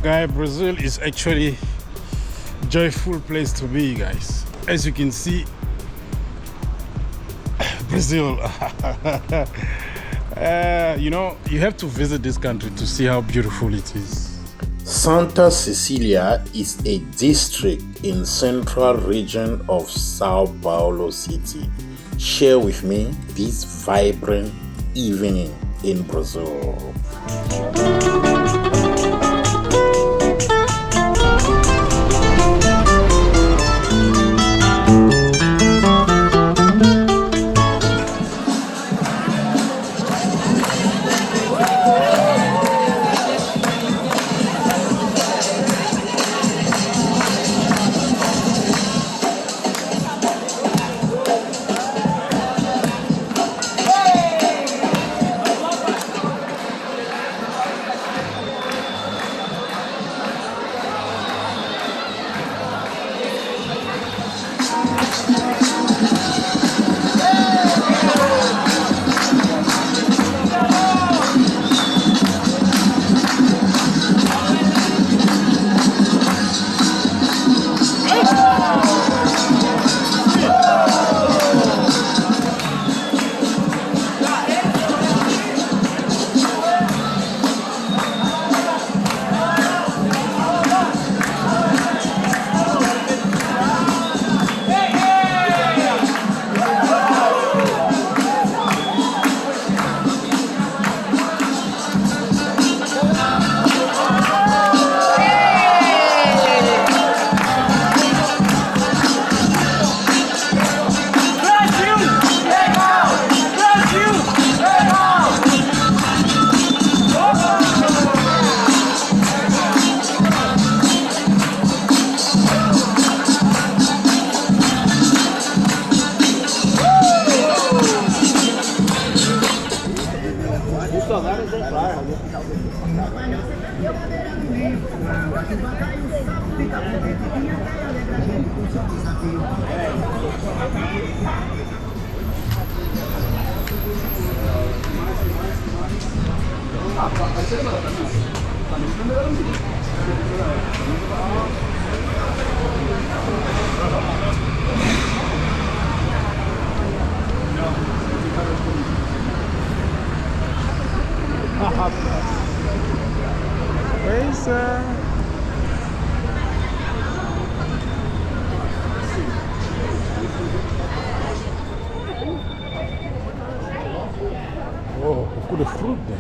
Guy, Brazil is actually a joyful place to be, guys. As you can see, Brazil. You know, you have to visit this country to see how beautiful it is. Santa Cecilia is a district in central region of São Paulo city. Share with me this vibrant evening in Brazil. Oh, Fokou de fruit there.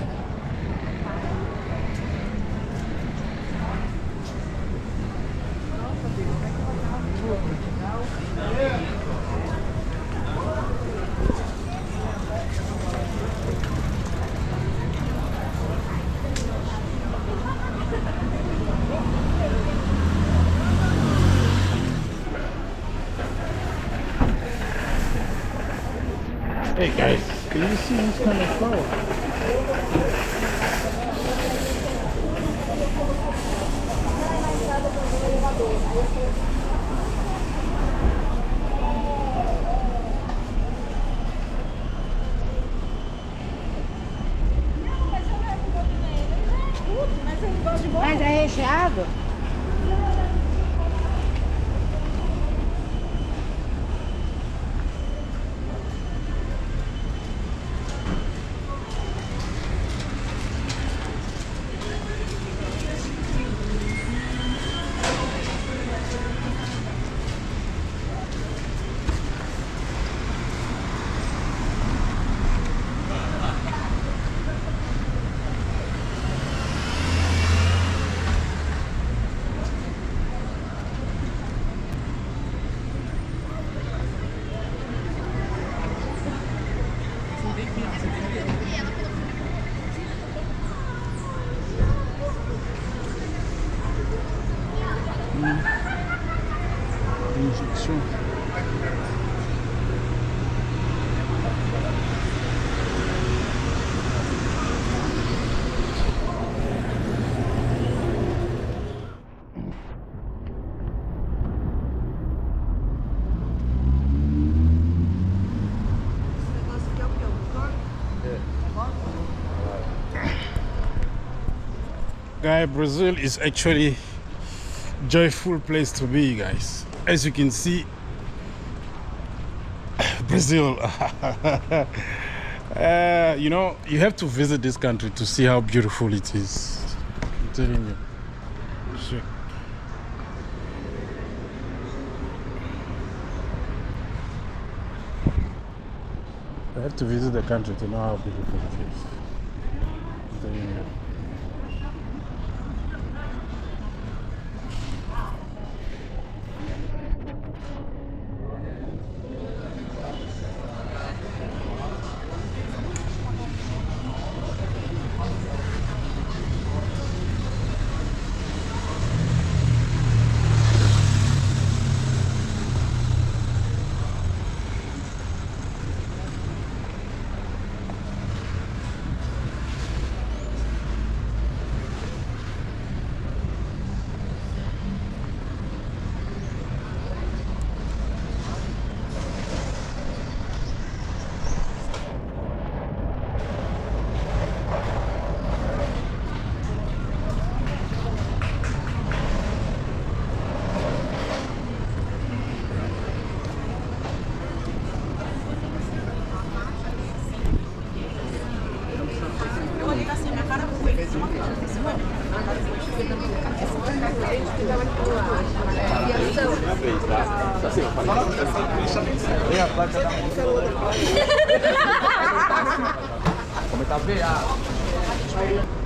Hey guys, can you see this kind of flower? Mas é recheado? Injection. guy, Brazil is actually joyful place to be, guys. As you can see, Brazil. You know, you have to visit this country to see how beautiful it is. I'm telling you. Sure. I have to visit the country to know how beautiful it is. I'm telling you. Come tá a ver?